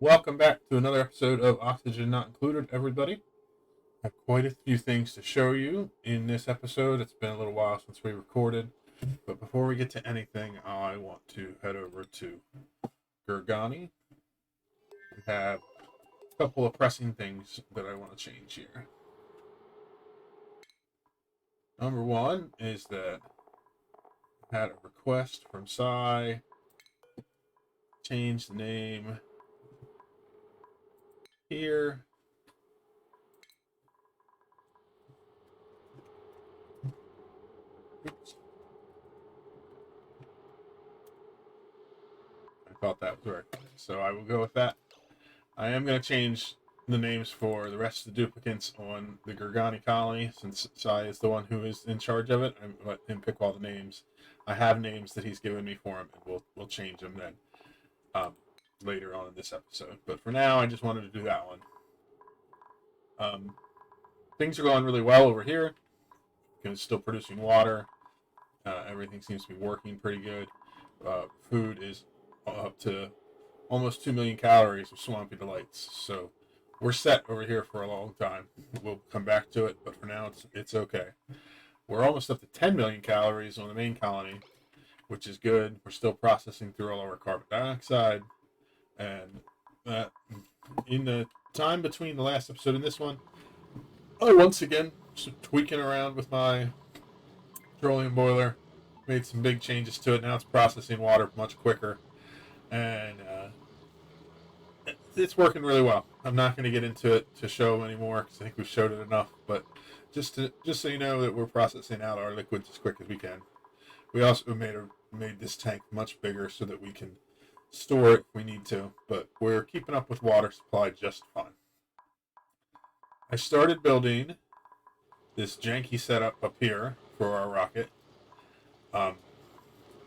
Welcome back to another episode of Oxygen Not Included, everybody. I have quite a few things to show you in this episode. It's been a little while since we recorded, but before we get to anything, I want to head over to Gurgani. We have a couple of pressing things that I want to change here. Number one is that I had a request from Sai, change the name here. Oops. I thought that was right. So I will go with that. I am going to change the names for the rest of the duplicants on the Gurgani colony, since Sai is the one who is in charge of it. I'm let him pick all the names. I have names that he's given me for him, and we'll change them then later on in this episode. But for now, I just wanted to do that one. Things are going really well over here. It's still producing water. Everything seems to be working pretty good. Food is up to almost 2 million calories of Swampy Delights. So we're set over here for a long time. We'll come back to it, but for now it's okay. We're almost up to 10 million calories on the main colony, which is good. We're still processing through all of our carbon dioxide. And in the time between the last episode and this one, I once again tweaking around with my petroleum boiler. Made some big changes to it. Now it's processing water much quicker. And it's working really well. I'm not going to get into it to show anymore because I think we've showed it enough. But just so you know that we're processing out our liquids as quick as we can. We also made this tank much bigger so that we can store it if we need to. But we're keeping up with water supply just fine. I started building this janky setup up here for our rocket.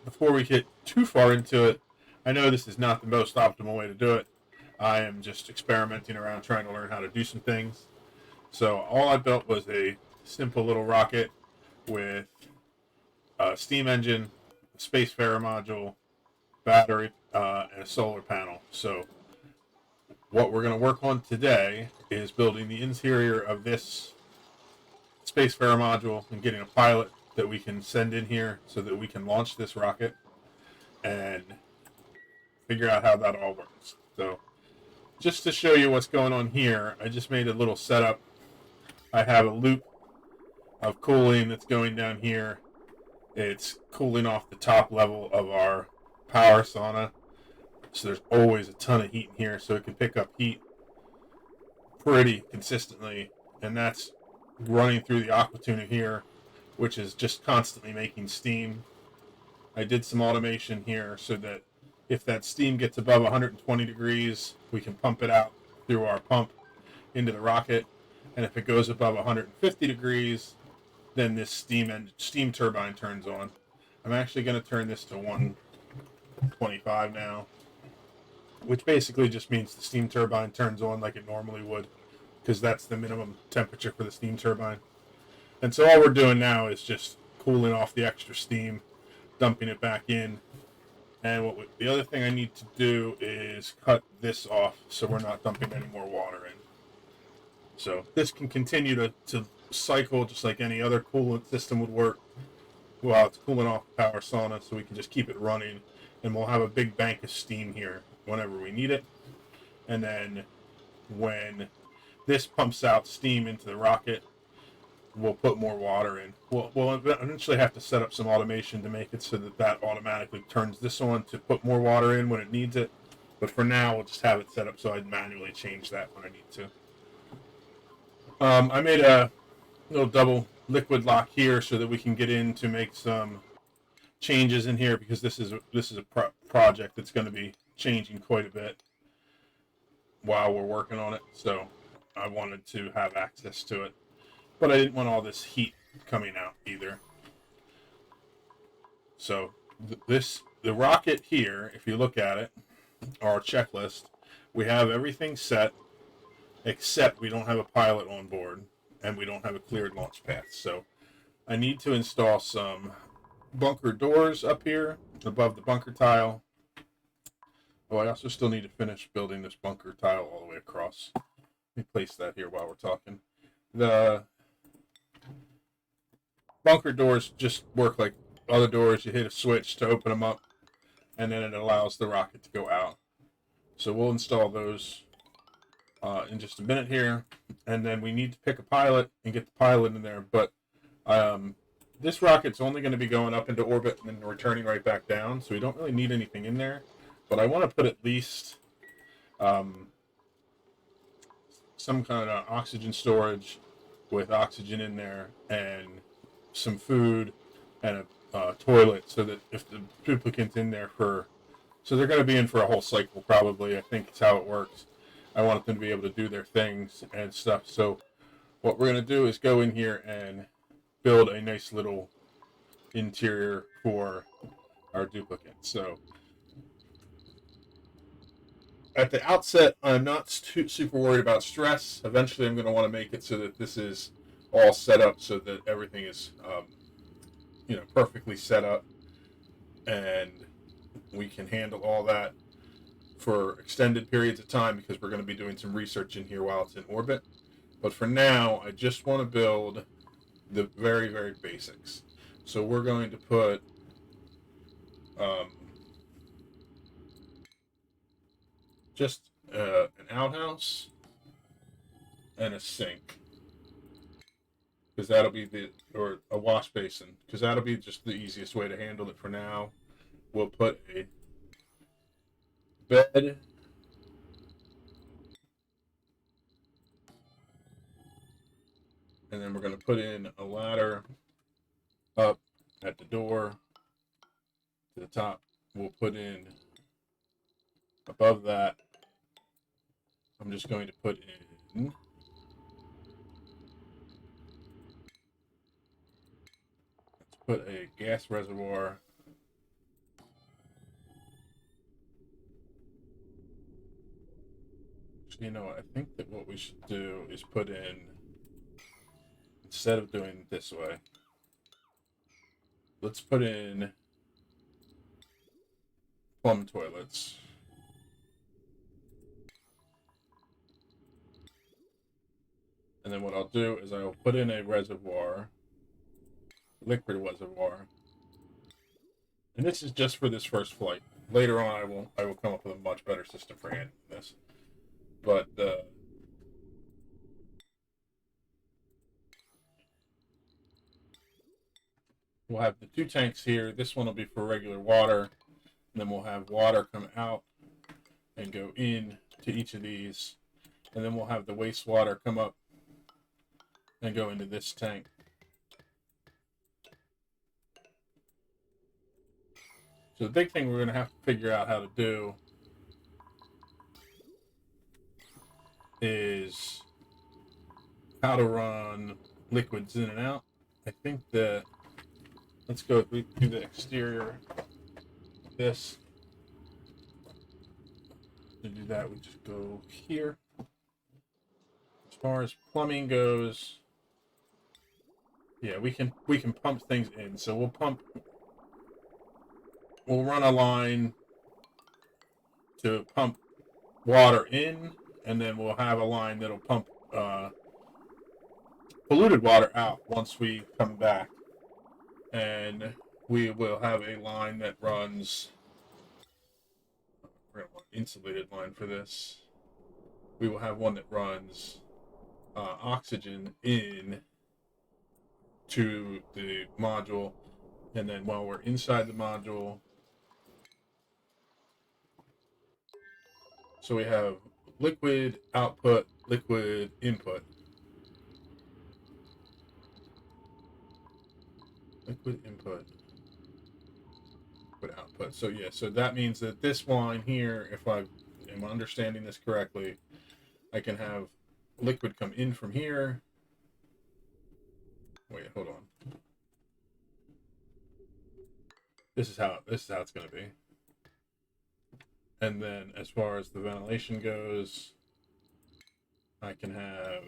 Before we get too far into it, I know this is not the most optimal way to do it. I am just experimenting around trying to learn how to do some things. So all I built was a simple little rocket with a steam engine, a spacefarer module, battery, and a solar panel. So what we're going to work on today is building the interior of this spacefarer module and getting a pilot that we can send in here so that we can launch this rocket and figure out how that all works. So just to show you what's going on here, I just made a little setup. I have a loop of cooling that's going down here. It's cooling off the top level of our power sauna. So there's always a ton of heat in here, so it can pick up heat pretty consistently. And that's running through the aqua tuner here, which is just constantly making steam. I did some automation here so that if that steam gets above 120 degrees, we can pump it out through our pump into the rocket. And if it goes above 150 degrees, then this steam turbine turns on. I'm actually going to turn this to 125 now, which basically just means the steam turbine turns on like it normally would, because that's the minimum temperature for the steam turbine. And so all we're doing now is just cooling off the extra steam, dumping it back in. And the other thing I need to do is cut this off so we're not dumping any more water in. So this can continue to cycle just like any other coolant system would work while it's cooling off the power sauna, so we can just keep it running, and we'll have a big bank of steam here whenever we need it. And then when this pumps out steam into the rocket, we'll put more water in. We'll eventually have to set up some automation to make it so that automatically turns this on to put more water in when it needs it. But for now, we'll just have it set up so I'd manually change that when I need to. I made a little double liquid lock here so that we can get in to make some changes in here, because this is a project that's going to be changing quite a bit while we're working on it. So I wanted to have access to it. But I didn't want all this heat coming out either. So the rocket here, if you look at it, our checklist, we have everything set, except we don't have a pilot on board, and we don't have a cleared launch path. So I need to install some bunker doors up here above the bunker tile. Oh, I also still need to finish building this bunker tile all the way across. Let me place that here while we're talking. The bunker doors just work like other doors. You hit a switch to open them up, and then it allows the rocket to go out. So we'll install those in just a minute here, and then we need to pick a pilot and get the pilot in there. But this rocket's only going to be going up into orbit and then returning right back down, so we don't really need anything in there. But I want to put at least some kind of oxygen storage with oxygen in there and some food and a toilet, so that if the duplicant's in there so they're going to be in for a whole cycle probably, I think is how it works. I want them to be able to do their things and stuff. So what we're going to do is go in here and build a nice little interior for our duplicant. So at the outset, I'm not super worried about stress. Eventually, I'm going to want to make it so that this is all set up so that everything is, perfectly set up, and we can handle all that for extended periods of time, because we're going to be doing some research in here while it's in orbit. But for now, I just want to build the very, very basics. So we're going to put just an outhouse and a sink, because that'll be or a wash basin, because that'll be just the easiest way to handle it for now. We'll put a bed, and then we're going to put in a ladder up at the door to the top. We'll put in above that, I'm just going to put in put a gas reservoir. You know what? I think that what we should do is put in, instead of doing it this way, let's put in plum toilets. And then what I'll do is I'll put in a reservoir, liquid reservoir. And this is just for this first flight. Later on, I will come up with a much better system for handling this. But we'll have the 2 tanks here. This one will be for regular water. And then we'll have water come out and go in to each of these. And then we'll have the wastewater come up and go into this tank. So the big thing we're going to have to figure out how to do is how to run liquids in and out. I think that, let's go through the exterior of this. To do that, we just go here. As far as plumbing goes, yeah, we can pump things in. So we'll run a line to pump water in, and then we'll have a line that'll pump polluted water out once we come back. And we will have a line that runs, we're going to want an insulated line for this. We will have one that runs oxygen in to the module, and then while we're inside the module, so we have liquid output, liquid input. Liquid input, liquid output. So yeah, so that means that this line here, if I am understanding this correctly, I can have liquid come in from here. Wait, hold on. This is how it's going to be. And then as far as the ventilation goes, I can have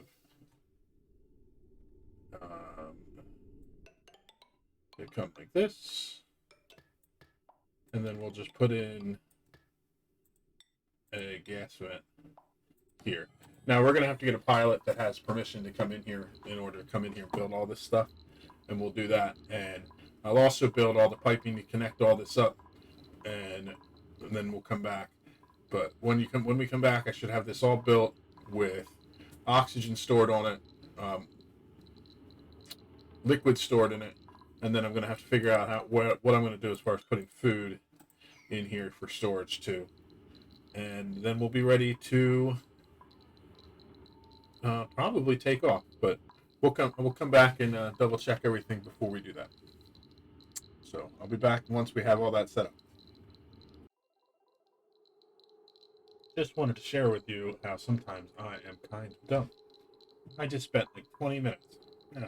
it come like this, and then we'll just put in a gas vent here. Now we're gonna have to get a pilot that has permission to come in here in order to come in here and build all this stuff, and we'll do that. And I'll also build all the piping to connect all this up, and then we'll come back. But when we come back, I should have this all built with oxygen stored on it, liquid stored in it, and then I'm gonna have to figure out what I'm gonna do as far as putting food in here for storage too, and then we'll be ready to probably take off. But we'll come back and double check everything before we do that. So I'll be back once we have all that set up. Just wanted to share with you how sometimes I am kind of dumb. I just spent like 20 minutes,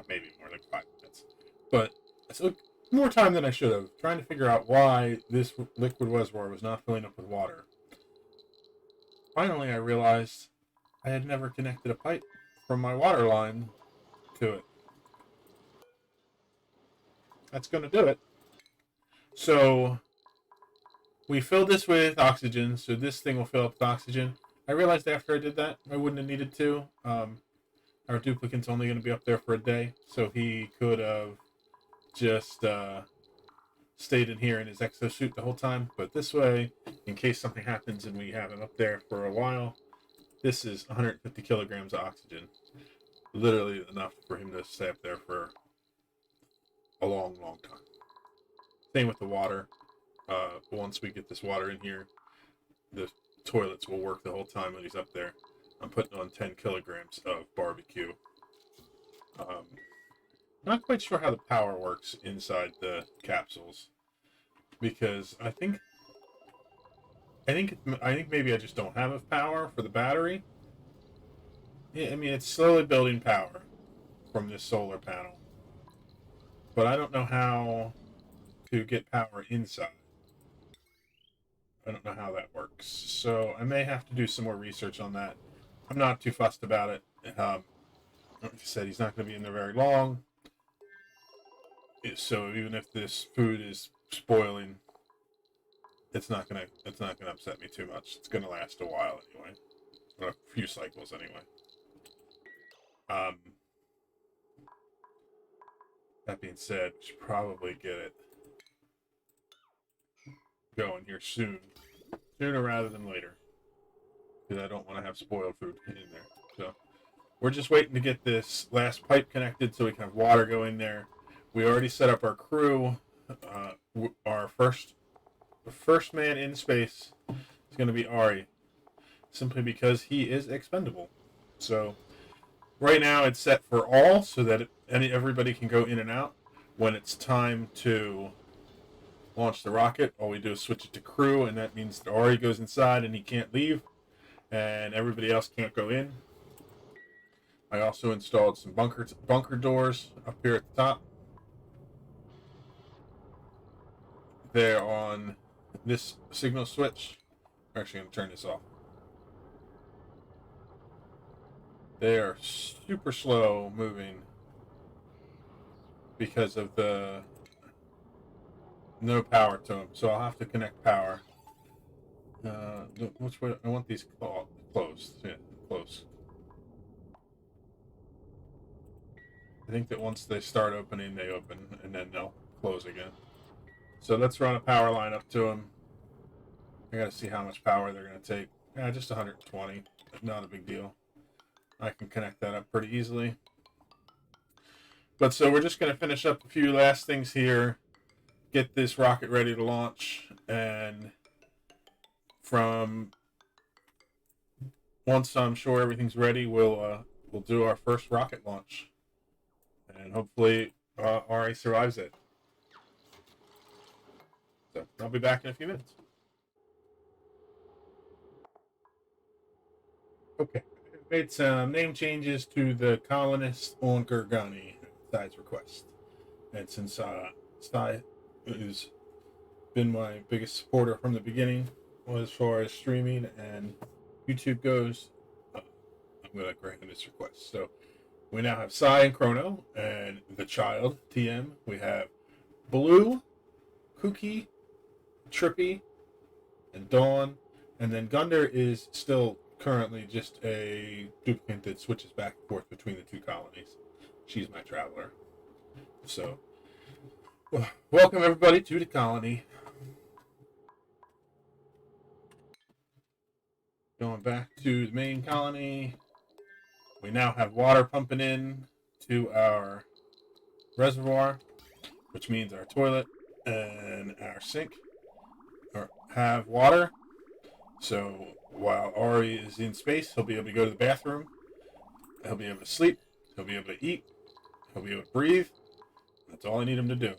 maybe more like 5 minutes, but so more time than I should have, trying to figure out why this liquid reservoir was not filling up with water. Finally, I realized I had never connected a pipe from my water line to it. That's going to do it. So we filled this with oxygen, so this thing will fill up with oxygen. I realized after I did that, I wouldn't have needed to. Our duplicant's only going to be up there for a day, so he could have just stayed in here in his exosuit the whole time. But this way, in case something happens and we have him up there for a while, this is 150 kilograms of oxygen. Literally enough for him to stay up there for a long, long time. Same with the water. Once we get this water in here, the toilets will work the whole time when he's up there. I'm putting on 10 kilograms of barbecue. Not quite sure how the power works inside the capsules, because I think maybe I just don't have enough power for the battery. Yeah, I mean, it's slowly building power from this solar panel, but I don't know how to get power inside. I don't know how that works, so I may have to do some more research on that. I'm not too fussed about it. Like I said, he's not going to be in there very long. So even if this food is spoiling, it's not gonna upset me too much. It's gonna last a while anyway, or a few cycles anyway. That being said, we should probably get it going here sooner rather than later, because I don't want to have spoiled food in there. So we're just waiting to get this last pipe connected so we can have water go in there. We already set up our crew. Our first man in space is going to be Ari, simply because he is expendable. So right now it's set for all, so that everybody can go in and out. When it's time to launch the rocket, all we do is switch it to crew, and that means that Ari goes inside and he can't leave, and everybody else can't go in. I also installed some bunker doors up here at the top. They're on this signal switch. I'm actually going to turn this off. They are super slow moving because of the no power to them. So I'll have to connect power. Which way? I want these closed. Yeah, close. I think that once they start opening, they open, and then they'll close again. So let's run a power line up to them. I gotta see how much power they're gonna take. Yeah, just 120. Not a big deal. I can connect that up pretty easily. But so we're just gonna finish up a few last things here, get this rocket ready to launch, and from once I'm sure everything's ready, we'll do our first rocket launch, and hopefully Ari survives it. So I'll be back in a few minutes. Okay, I made some name changes to the colonists on Gorgani at Sai's request, and since Sai has been my biggest supporter from the beginning as far as streaming and YouTube goes, I'm going to grant him this request. So we now have Sai and Chrono, and the child, TM. We have Blue, Kooky, Trippy, and Dawn. And then Gunder is still currently just a duplicant that switches back and forth between the two colonies. She's my traveler. So, welcome everybody to the colony. Going back to the main colony. We now have water pumping in to our reservoir, which means our toilet and our sink have water. So while Ari is in space, he'll be able to go to the bathroom. He'll be able to sleep. He'll be able to eat. He'll be able to breathe. That's all I need him to do.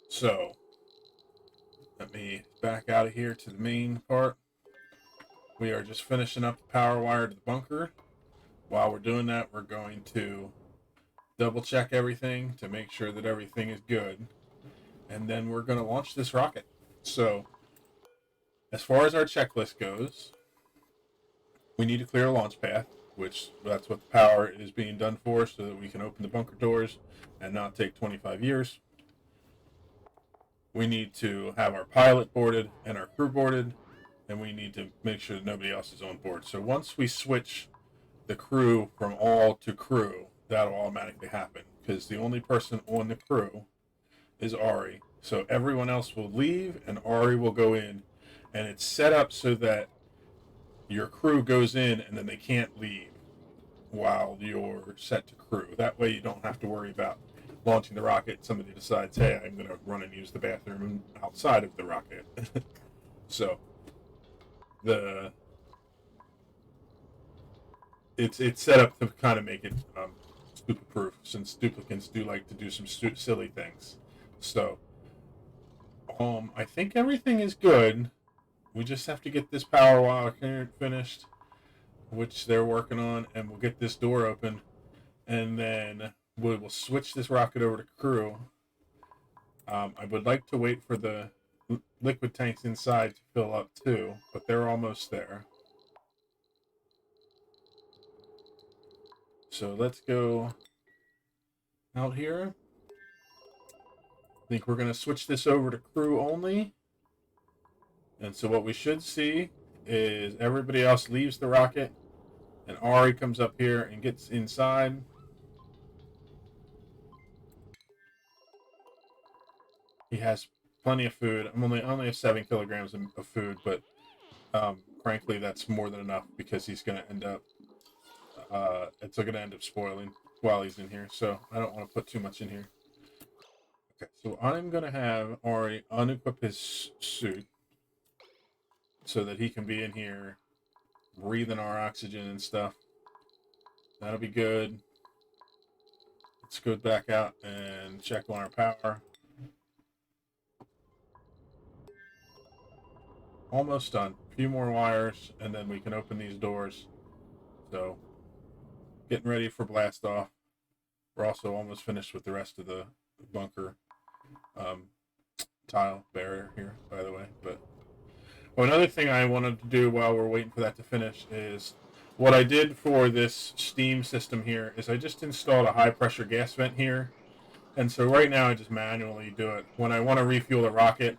So let me back out of here to the main part. We are just finishing up the power wire to the bunker. While we're doing that, we're going to double check everything to make sure that everything is good. And then we're going to launch this rocket. So as far as our checklist goes, we need to clear a launch path, which that's what the power is being done for, so that we can open the bunker doors and not take 25 years. We need to have our pilot boarded and our crew boarded, and we need to make sure that nobody else is on board. So once we switch the crew from all to crew, that'll automatically happen, because the only person on the crew is Ari. So everyone else will leave and Ari will go in, and it's set up so that your crew goes in and then they can't leave while you're set to crew. That way you don't have to worry about launching the rocket. Somebody decides, hey, I'm going to run and use the bathroom outside of the rocket. So it's set up to kind of make it stupid proof, since duplicants do like to do some silly things. So I think everything is good. We just have to get this power wire finished, which they're working on, and we'll get this door open, and then we will switch this rocket over to crew. I would like to wait for the liquid tanks inside to fill up too, but they're almost there. So let's go out here. I think we're going to switch this over to crew only. And so what we should see is everybody else leaves the rocket, and Ari comes up here and gets inside. He has plenty of food. I only have 7 kilograms of food, but frankly, that's more than enough, because he's going to end up it's going to end up spoiling while he's in here. So I don't want to put too much in here. Okay, so I'm going to have Ari unequip his suit so that he can be in here breathing our oxygen and stuff. That'll be good. Let's go back out and check on our power. Almost done. A few more wires, and then we can open these doors. So, getting ready for blast off. We're also almost finished with the rest of the bunker tile barrier here, by the way. But another thing I wanted to do while we're waiting for that to finish is what I did for this steam system here is I just installed a high pressure gas vent here. And so right now I just manually do it. When I want to refuel the rocket,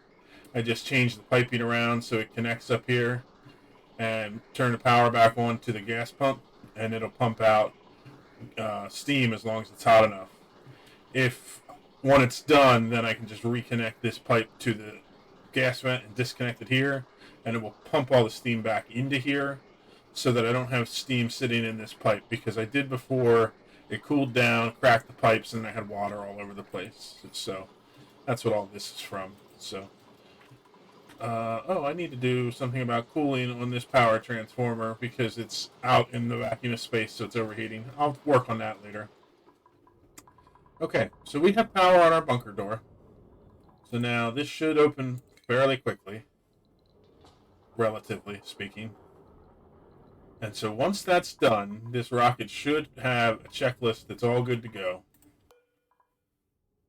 I just change the piping around so it connects up here and turn the power back on to the gas pump, and it'll pump out steam as long as it's hot enough. If when it's done, then I can just reconnect this pipe to the gas vent and disconnect it here, and it will pump all the steam back into here so that I don't have steam sitting in this pipe, because I did before. It cooled down, cracked the pipes, and I had water all over the place. So that's what all this is from. So I need to do something about cooling on this power transformer, because it's out in the vacuum of space, so it's overheating. I'll work on that later. Okay, so we have power on our bunker door. So now this should open fairly quickly, relatively speaking. And so once that's done, this rocket should have a checklist that's all good to go.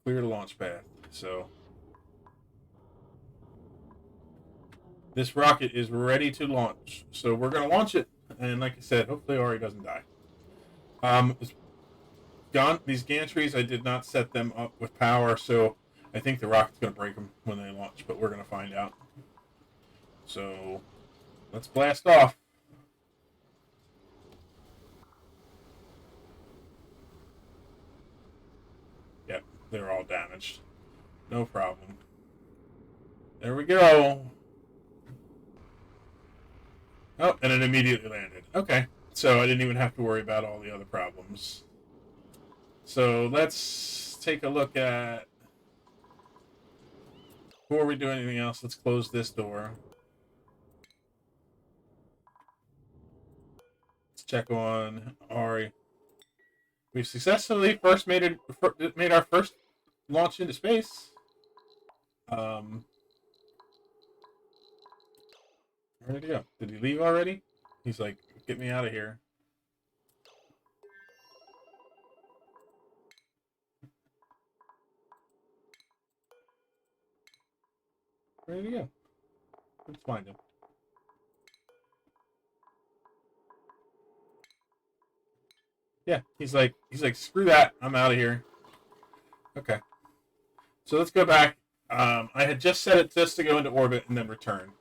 Clear the launch path. So this rocket is ready to launch. So we're going to launch it. And like I said, hopefully Ari doesn't die. These gantries, I did not set them up with power, so I think the rocket's going to break them when they launch, but we're going to find out. So So let's blast off. Yep, they're all damaged. No problem. There we go. Oh, and it immediately landed. Okay, so I didn't even have to worry about all the other problems. So let's take a look at... Before we do anything else, let's close this door. Let's check on Ari. We've successfully made our first launch into space. Where did he go? Did he leave already? He's like, get me out of here. Where did he go? Let's find him. Yeah, he's like, screw that. I'm out of here. Okay. So let's go back. I had just set it just to go into orbit and then return.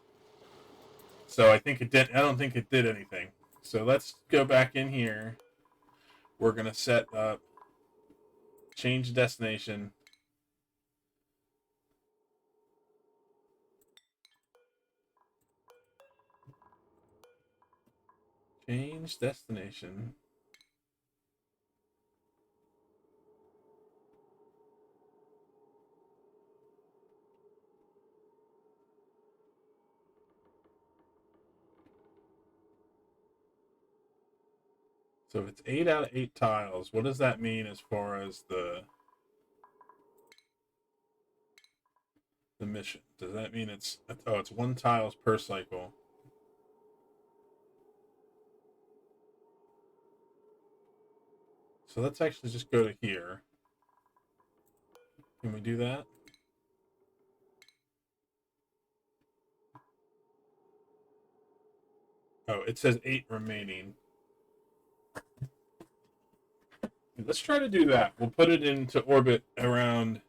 So I think it did. I don't think it did anything. So let's go back in here. We're gonna set up, change destination. Change destination. So if it's 8 out of 8 tiles, what does that mean as far as the mission? Does that mean it's 1 tiles per cycle? So let's actually just go to here. Can we do that? Oh, it says 8 remaining. Let's try to do that. We'll put it into orbit around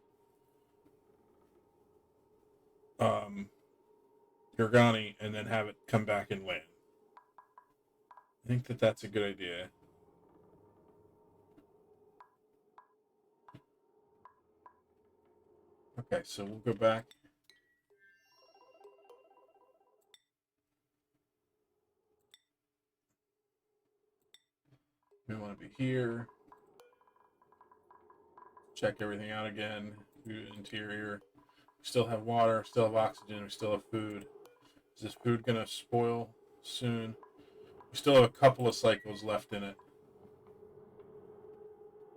Yurgani and then have it come back and land. I think that that's a good idea. Okay, so we'll go back. We want to be here. Check everything out again. Interior. We still have water, still have oxygen, we still have food. Is this food going to spoil soon? We still have a couple of cycles left in it.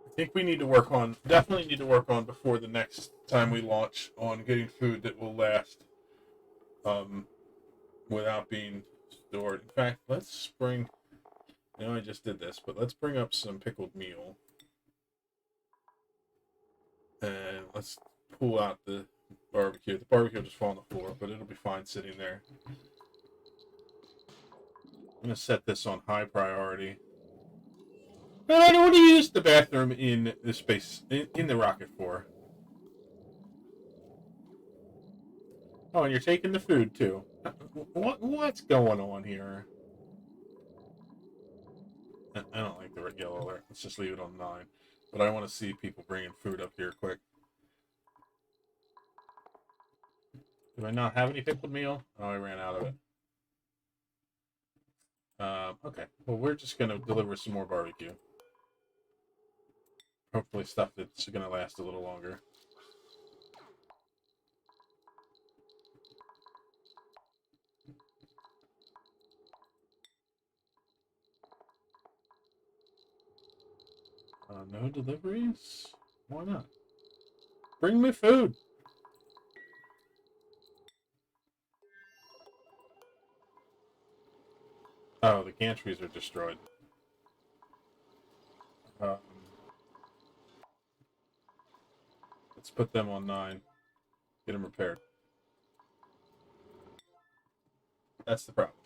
I think we need to work on, definitely need to work on before the next time we launch on getting food that will last without being stored. In fact, let's bring, I know I just did this, but let's bring up some pickled meal. And let's pull out the barbecue. The barbecue will just fall on the floor, but it'll be fine sitting there. I'm going to set this on high priority. And I don't want to use the bathroom in the space, in the rocket for. Oh, and you're taking the food, too. What's going on here? I don't like the yellow alert. Let's just leave it on 9. But I want to see people bringing food up here quick. Do I not have any pickled meal? Oh, I ran out of it. Okay. Well, we're just going to deliver some more barbecue. Hopefully stuff that's going to last a little longer. No deliveries? Why not? Bring me food! Oh, the gantries are destroyed. Let's put them on 9. Get them repaired. That's the problem.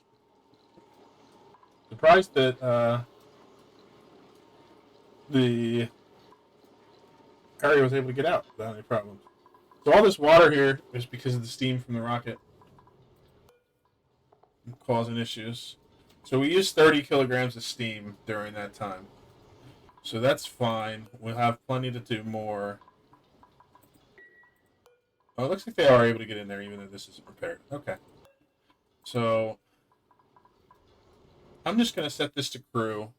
Surprised that the area was able to get out without any problems. So all this water here is because of the steam from the rocket. causing issues. So we used 30 kilograms of steam during that time. So that's fine. We'll have plenty to do more. Oh, it looks like they are able to get in there even though this isn't repaired. Okay. So I'm just going to set this to crew.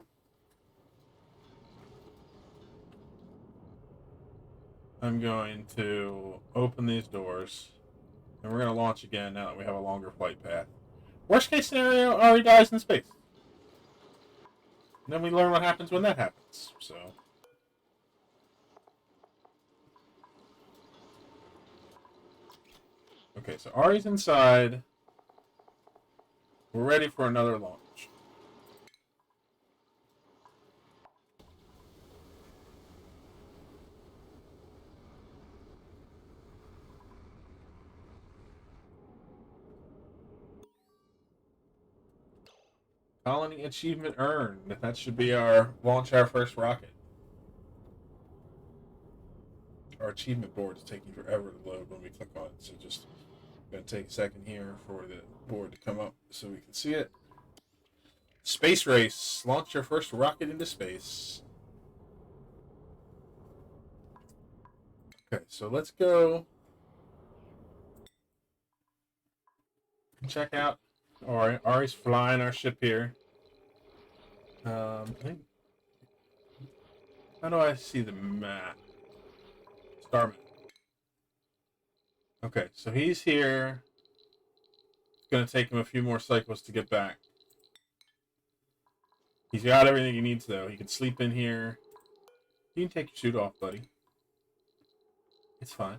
I'm going to open these doors. And we're going to launch again now that we have a longer flight path. Worst case scenario, Ari dies in space. And then we learn what happens when that happens. So... Okay, so Ari's inside. We're ready for another launch. Colony achievement earned. That should be our launch our first rocket. Our achievement board is taking forever to load when we click on it, so just going to take a second here for the board to come up so we can see it. Space race. Launch your first rocket into space. Okay, so let's go check out Ari. Ari's flying our ship here. How do I see the map? Star map. Okay, so he's here. It's going to take him a few more cycles to get back. He's got everything he needs, though. He can sleep in here. You can take your suit off, buddy. It's fine.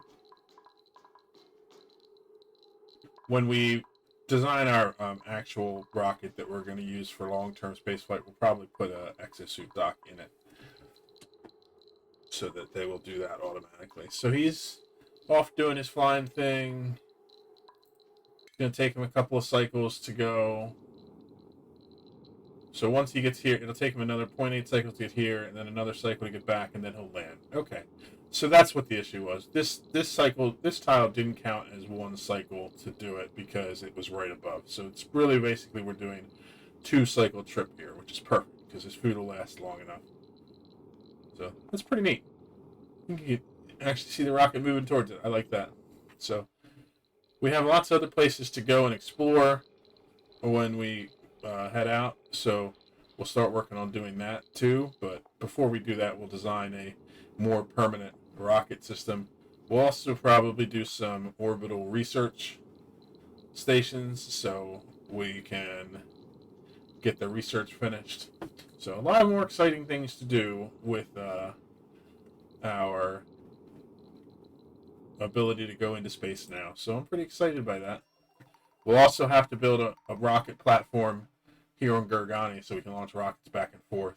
When we design our actual rocket that we're going to use for long-term spaceflight, we'll probably put an exosuit dock in it so that they will do that automatically. So he's off doing his flying thing. It's going to take him a couple of cycles to go. So once he gets here, it'll take him another 0.8 cycles to get here, and then another cycle to get back, and then he'll land. Okay. So that's what the issue was. This tile didn't count as one cycle to do it because it was right above. So it's really basically we're doing 2-cycle trip here, which is perfect because his food will last long enough. So that's pretty neat. You can actually see the rocket moving towards it. I like that. So we have lots of other places to go and explore when we head out. So we'll start working on doing that too. But before we do that, we'll design a more permanent rocket system. We'll also probably do some orbital research stations so we can get the research finished. So a lot of more exciting things to do with our ability to go into space now. So I'm pretty excited by that. We'll also have to build a rocket platform here on Gorgani so we can launch rockets back and forth.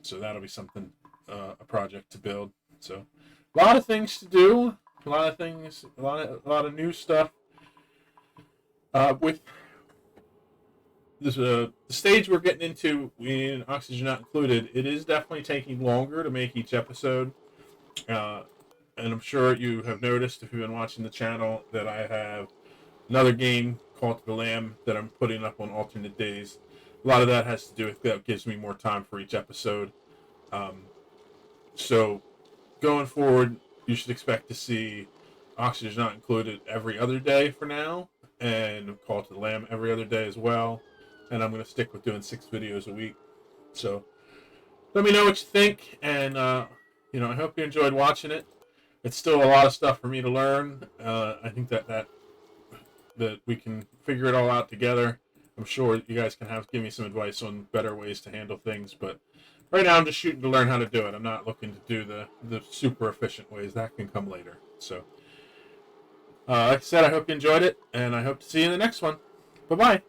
So that'll be something, a project to build. So a lot of things to do, a lot of new stuff. With this, the stage we're getting into in Oxygen Not Included, it is definitely taking longer to make each episode. And I'm sure you have noticed if you've been watching the channel that I have another game called the Lamb that I'm putting up on alternate days. A lot of that has to do with that gives me more time for each episode. So going forward, you should expect to see Oxygen Not Included every other day for now, and Call to the Lamb every other day as well. And I'm going to stick with doing 6 videos a week. So let me know what you think, and I hope you enjoyed watching it. It's still a lot of stuff for me to learn. I think that we can figure it all out together. I'm sure you guys can give me some advice on better ways to handle things, but right now I'm just shooting to learn how to do it. I'm not looking to do the super efficient ways. That can come later. So, like I said, I hope you enjoyed it, and I hope to see you in the next one. Bye-bye.